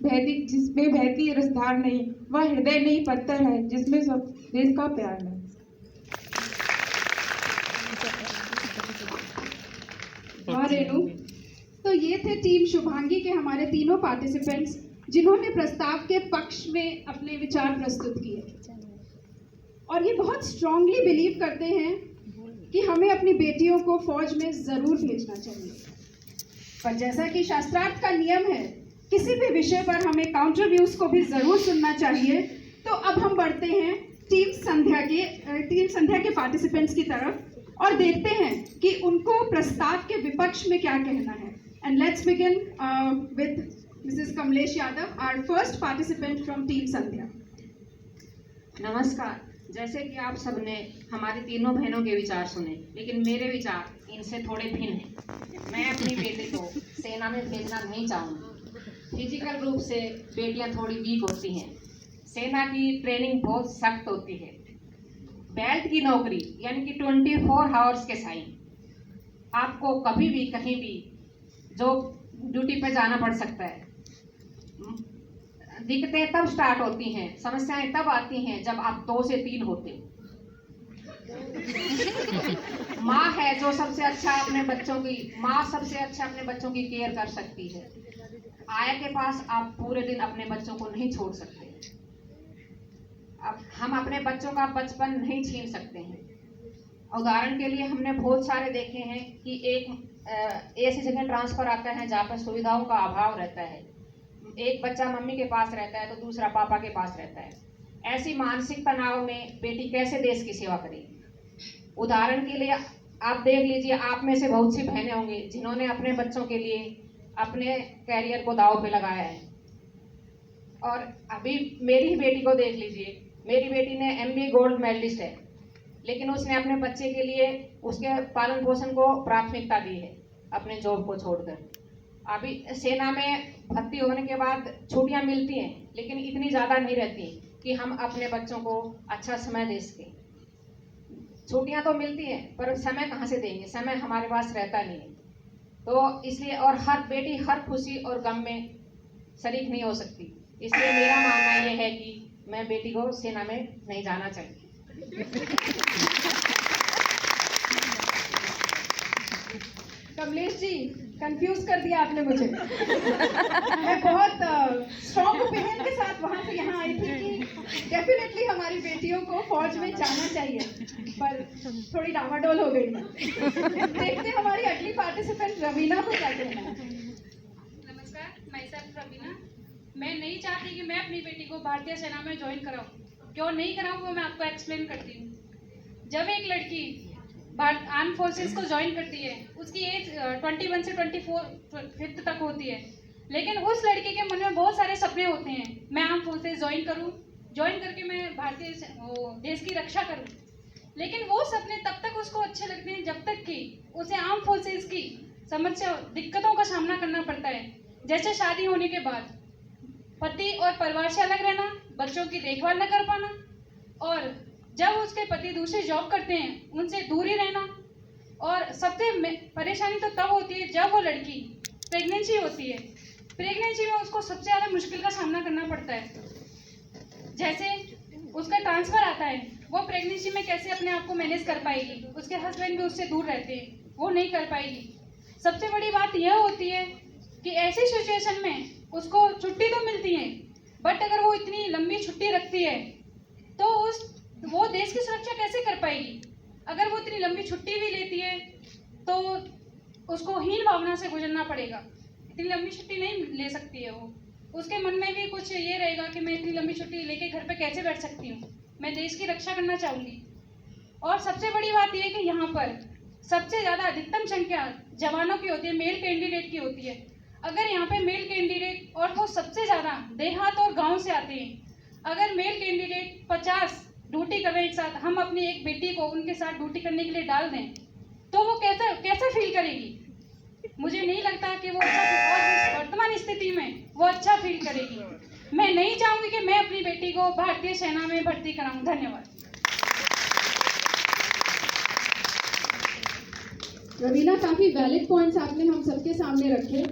जिसमें बहती रसधार नहीं, वह हृदय नहीं पत्थर है जिसमें सब देश का प्यार है। हाँ रेणु, तो ये थे टीम शुभांगी के हमारे तीनों पार्टिसिपेंट्स जिन्होंने प्रस्ताव के पक्ष में अपने विचार प्रस्तुत किए और ये बहुत स्ट्रांगली बिलीव करते हैं कि हमें अपनी बेटियों को फौज में जरूर भेजना चाहिए। पर जैसा कि शास्त्रार्थ का नियम है, किसी भी विषय पर हमें काउंटर व्यूज को भी जरूर सुनना चाहिए। तो अब हम बढ़ते हैं टीम संध्या के पार्टिसिपेंट्स की तरफ और देखते हैं कि उनको प्रस्ताव के विपक्ष में क्या कहना है। And let's begin with Mrs Kamlesh Yadav, our first participant from team Sandhya. नमस्कार। जैसे कि आप सबने हमारी तीनों बहनों के विचार सुने, लेकिन मेरे विचार इनसे थोड़े भिन्न हैं। मैं अपनी बेटी को सेना में भेजना नहीं चाहूँगी। फिजिकल रूप से बेटियां थोड़ी वीक होती हैं। सेना की ट्रेनिंग बहुत सख्त होती है। बेल्ट की नौकरी यानी कि 24 आवर्स के साइन, आपको कभी भी कहीं भी जो ड्यूटी पे जाना पड़ सकता है। दिक्कतें तब स्टार्ट होती हैं, समस्याएं तब आती हैं जब आप 2 से 3 होते। माँ है जो सबसे अच्छा अपने बच्चों की केयर कर सकती है। आया के पास आप पूरे दिन अपने बच्चों को नहीं छोड़ सकते। अब हम अपने बच्चों का बचपन नहीं छीन सकते हैं। उदाहरण के लिए हमने बहुत सारे देखे हैं कि एक ऐसी जगह ट्रांसफर आता है जहाँ पर सुविधाओं का अभाव रहता है। एक बच्चा मम्मी के पास रहता है तो दूसरा पापा के पास रहता है। ऐसी मानसिक तनाव में बेटी कैसे देश की सेवा करेगी। उदाहरण के लिए आप देख लीजिए, आप में से बहुत सी बहनें होंगी जिन्होंने अपने बच्चों के लिए अपने कैरियर को दांव पे लगाया है। और अभी मेरी ही बेटी को देख लीजिए, मेरी बेटी ने MBA गोल्ड मेडलिस्ट है, लेकिन उसने अपने बच्चे के लिए उसके पालन पोषण को प्राथमिकता दी है अपने जॉब को छोड़कर। अभी सेना में भर्ती होने के बाद छुट्टियां मिलती हैं, लेकिन इतनी ज़्यादा नहीं रहती कि हम अपने बच्चों को अच्छा समय दे सकें। छुट्टियां तो मिलती हैं पर समय कहाँ से देंगे, समय हमारे पास रहता नहीं है। तो इसलिए और हर बेटी हर खुशी और गम में शरीक नहीं हो सकती। इसलिए मेरा मानना यह है कि मैं बेटी को सेना में नहीं जाना चाहिए। कमलेश जी, कंफ्यूज कर दिया आपने मुझे। मैं बहुत स्ट्रॉन्ग ओपिनियन के साथ वहां से यहाँ आई थी कि डेफिनेटली हमारी बेटियों को फौज में जाना चाहिए, पर थोड़ी डामाडोल हो गई। देखते हमारी अगली पार्टिसिपेंट रवीना को क्या कहना है। नमस्कार, मैं सेल्फ रवीना। मैं नहीं चाहती कि मैं अपनी बेटी को भारतीय सेना में ज्वाइन कराऊं। क्यों नहीं कराऊं वो मैं आपको एक्सप्लेन करती हूँ। जब एक लड़की आर्म फोर्सेस को ज्वाइन करती है, उसकी एज 21 से 24 तक होती है, लेकिन उस लड़की के मन में बहुत सारे सपने होते हैं। मैं आर्म फोर्सेस ज्वाइन करूं, ज्वाइन करके मैं भारतीय देश की रक्षा करूं। लेकिन वो सपने तब तक उसको अच्छे लगते हैं जब तक कि उसे आर्म फोर्सेस की समस्या दिक्कतों का सामना करना पड़ता है। जैसे शादी होने के बाद पति और परिवार से अलग रहना, बच्चों की देखभाल न कर पाना, और जब उसके पति दूसरी जॉब करते हैं उनसे दूर ही रहना। और सबसे परेशानी तो तब होती है जब वो लड़की प्रेगनेंसी होती है। प्रेगनेंसी में उसको सबसे ज़्यादा मुश्किल का सामना करना पड़ता है। जैसे उसका ट्रांसफ़र आता है, वो प्रेगनेंसी में कैसे अपने आप को मैनेज कर पाएगी। उसके हस्बैंड भी उससे दूर रहते हैं, वो नहीं कर पाएगी। सबसे बड़ी बात यह होती है कि ऐसी सिचुएशन में उसको छुट्टी तो मिलती है, बट अगर वो इतनी लंबी छुट्टी रखती है तो वो देश की सुरक्षा कैसे कर पाएगी। अगर वो इतनी लंबी छुट्टी भी लेती है तो उसको हीन भावना से गुजरना पड़ेगा। इतनी लंबी छुट्टी नहीं ले सकती है वो। उसके मन में भी कुछ ये रहेगा कि मैं इतनी लंबी छुट्टी लेके घर पे कैसे बैठ सकती हूँ, मैं देश की रक्षा करना चाहूँगी। और सबसे बड़ी बात यह है कि यहाँ पर सबसे ज़्यादा अधिकतम संख्या जवानों की होती है, मेल कैंडिडेट की होती है। अगर यहाँ पे मेल कैंडिडेट, और वो सबसे ज़्यादा देहात और गाँव से आते हैं, अगर मेल कैंडिडेट 50 ड्यूटी कर रहे हैं एक साथ, हम अपनी एक बेटी को उनके साथ ड्यूटी करने के लिए डाल दें तो वो कैसा फील करेगी। मुझे नहीं लगता कि वो अच्छा, वर्तमान स्थिति में वो अच्छा फील करेगी। मैं नहीं चाहूँगी कि मैं अपनी बेटी को भारतीय सेना में भर्ती कराऊँ। धन्यवाद। रवीना, काफी वैलिड पॉइंट्स आपने हम सबके सामने रखे।